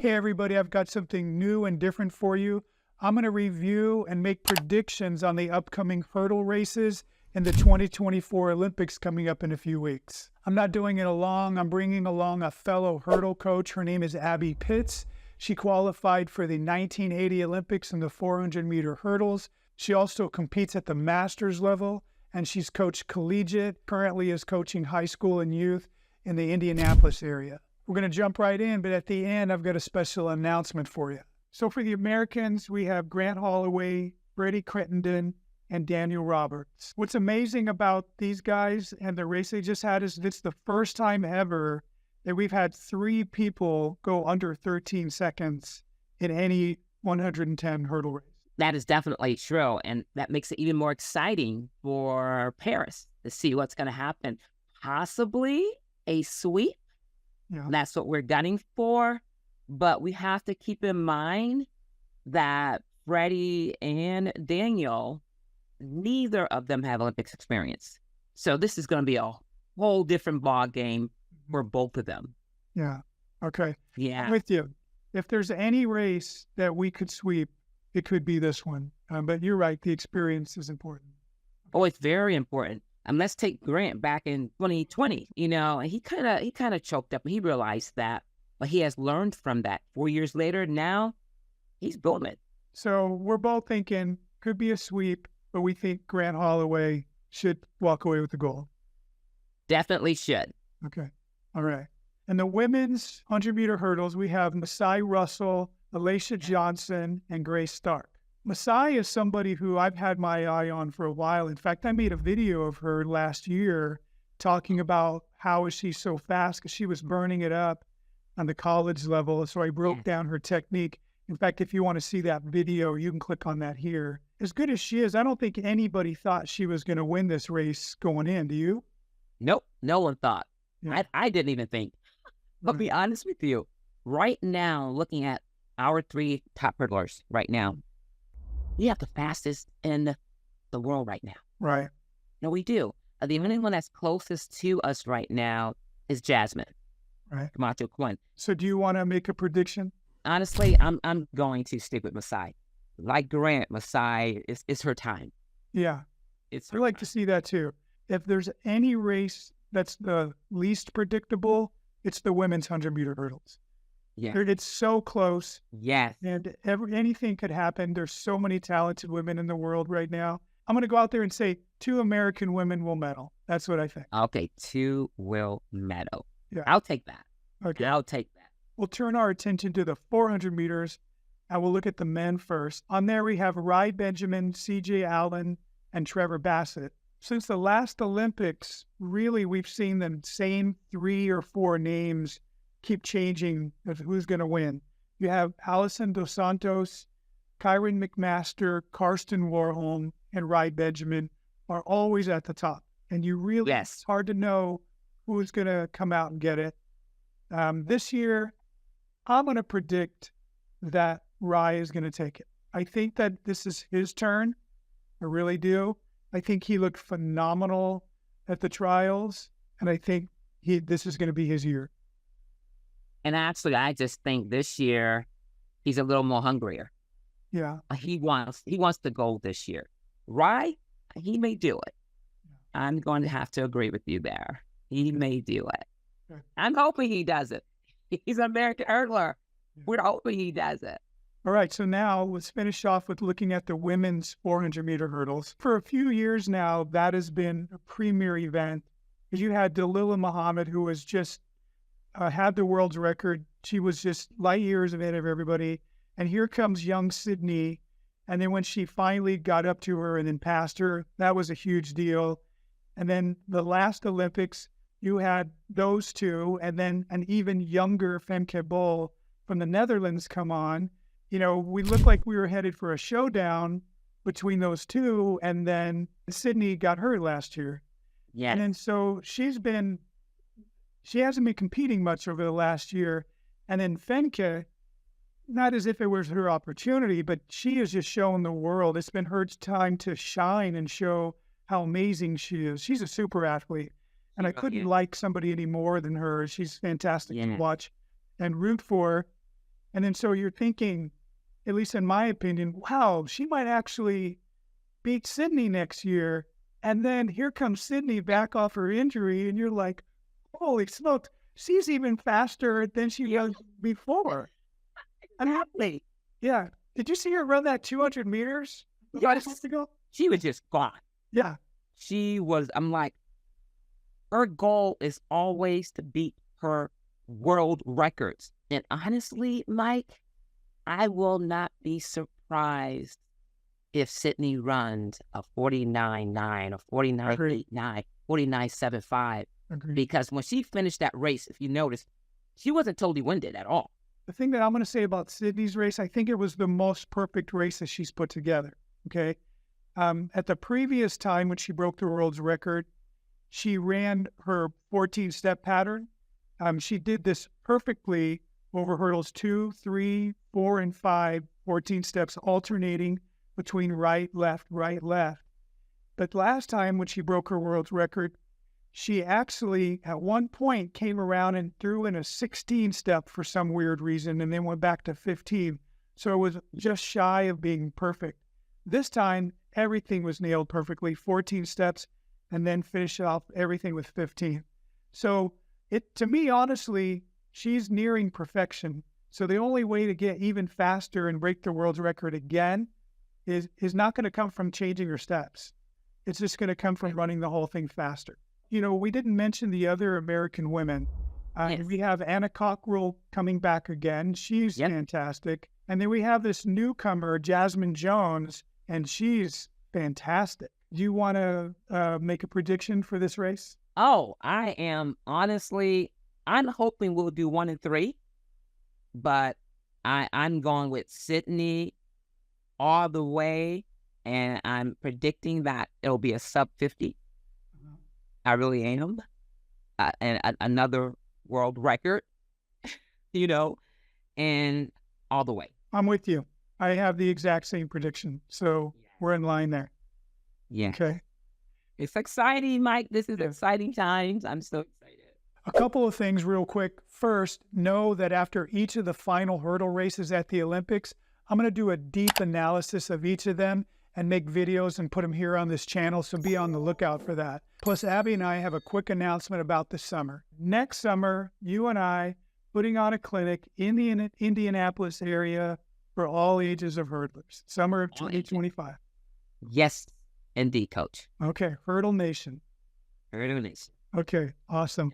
Hey, everybody, I've got something new and different for you. I'm going to review and make predictions on the upcoming hurdle races in the 2024 Olympics coming up in a few weeks. I'm not doing it alone. I'm bringing along a fellow hurdle coach. Her name is Abby Pitts. She qualified for the 1980 Olympics in the 400-meter hurdles. She also competes at the master's level, and she's coached collegiate, currently is coaching high school and youth in the Indianapolis area. We're going to jump right in, but at the end, I've got a special announcement for you. So for the Americans, we have Grant Holloway, Brady Crittenden, and Daniel Roberts. What's amazing about these guys and the race they just had is it's the first time ever that we've had 3 people go under 13 seconds in any 110 hurdle race. That is definitely true, and that makes it even more exciting for Paris to see what's going to happen. Possibly a sweep. Yeah. That's what we're gunning for, but we have to keep in mind that Freddie and Daniel, neither of them have Olympics experience. So this is going to be a whole different ball game for both of them. Yeah. Okay. Yeah. I'm with you. If there's any race that we could sweep, it could be this one. But you're right. The experience is important. Oh, it's very important. Let's take Grant back in 2020. He kind of choked up. He realized that, but he has learned from that. 4 years later, now he's booming. So we're both thinking could be a sweep, but we think Grant Holloway should walk away with the gold. Definitely should. Okay. All right. And the women's 100-meter hurdles, we have Masai Russell, Alicia Johnson, and Grace Stark. Masai is somebody who I've had my eye on for a while. In fact, I made a video of her last year talking about how is she so fast because she was burning it up on the college level. So I broke down her technique. In fact, if you want to see that video, you can click on that here. As good as she is, I don't think anybody thought she was going to win this race going in. Do you? Nope. No one thought. Yeah. I didn't even think. But to be honest with you, right now, looking at our 3 top hurdlers right now, we have the fastest in the world right now. Right. No, we do. The only one that's closest to us right now is Jasmine. Right. Camacho Quinn. So do you want to make a prediction? Honestly, I'm going to stick with Masai. Like Grant, Masai is her time. Yeah. I'd like to see that too. If there's any race that's the least predictable, it's the women's 100-meter hurdles. Yeah. It's so close. Yes. And anything could happen. There's so many talented women in the world right now. I'm going to go out there and say 2 American women will medal. That's what I think. Okay, 2 will medal. Yeah. I'll take that. Okay. I'll take that. We'll turn our attention to the 400 meters, and we'll look at the men first. On there, we have Ry Benjamin, C.J. Allen, and Trevor Bassett. Since the last Olympics, really, we've seen the same 3 or 4 names keep changing of who's going to win. You have Alison Dos Santos, Kyron McMaster, Karsten Warholm, and Ry Benjamin are always at the top. And you really, it's hard to know who's going to come out and get it. This year, I'm going to predict that Ry is going to take it. I think that this is his turn. I really do. I think he looked phenomenal at the trials, and I think this is going to be his year. And actually, I just think this year he's a little more hungrier. Yeah. He wants the gold this year. Ry, he may do it. I'm going to have to agree with you there. He may do it. Good. I'm hoping he does it. He's an American hurdler. Yeah. We're hoping he does it. All right, so now let's finish off with looking at the women's 400-meter hurdles. For a few years now, that has been a premier event. You had Dalilah Muhammad, who was just had the world's record. She was just light years ahead of everybody. And here comes young Sydney. And then when she finally got up to her and then passed her, that was a huge deal. And then the last Olympics, you had those 2, and then an even younger Femke Bol from the Netherlands come on. We looked like we were headed for a showdown between those 2, and then Sydney got hurt last year. Yeah. And then so she hasn't been competing much over the last year. And then Femke, not as if it was her opportunity, but she has just shown the world. It's been her time to shine and show how amazing she is. She's a super athlete. And I couldn't like somebody any more than her. She's fantastic to watch and root for. And then so you're thinking, at least in my opinion, wow, she might actually beat Sydney next year. And then here comes Sydney back off her injury, and you're like, holy smokes, she's even faster than she was before. Exactly. Yeah. Did you see her run that 200 meters a couple months ago? She was just gone. Yeah. I'm like, her goal is always to beat her world records. And honestly, Mike, I will not be surprised if Sydney runs a 49.9 or 49.89, 49.75. Agreed. Because when she finished that race, if you notice, she wasn't totally winded at all. The thing that I'm going to say about Sydney's race, I think it was the most perfect race that she's put together. Okay. At the previous time when she broke the world's record, she ran her 14-step pattern. She did this perfectly over hurdles 2, 3, 4, and 5, 14 steps alternating between right, left, right, left. But last time when she broke her world's record, she actually at one point came around and threw in a 16-step for some weird reason and then went back to 15. So it was just shy of being perfect. This time, everything was nailed perfectly, 14 steps, and then finish off everything with 15. So to me, honestly, she's nearing perfection. So the only way to get even faster and break the world's record again is not going to come from changing her steps. It's just going to come from running the whole thing faster. You know, we didn't mention the other American women. Yes. We have Anna Cockrell coming back again. She's fantastic. And then we have this newcomer, Jasmine Jones, and she's fantastic. Do you want to make a prediction for this race? Oh, I'm hoping we'll do 1 and 3, but I'm going with Sydney all the way, and I'm predicting that it'll be a sub 50. I really am. And another world record, and all the way. I'm with you. I have the exact same prediction. So we're in line there. Yeah. Okay. It's exciting, Mike. This is exciting times. I'm so excited. A couple of things real quick. First, know that after each of the final hurdle races at the Olympics, I'm going to do a deep analysis of each of them and make videos and put them here on this channel, so be on the lookout for that. Plus, Abby and I have a quick announcement about the summer. Next summer, you and I putting on a clinic in the Indianapolis area for all ages of hurdlers, summer of 2025. Yes, indeed, Coach. Okay, Hurdle Nation. Hurdle Nation. Okay, awesome.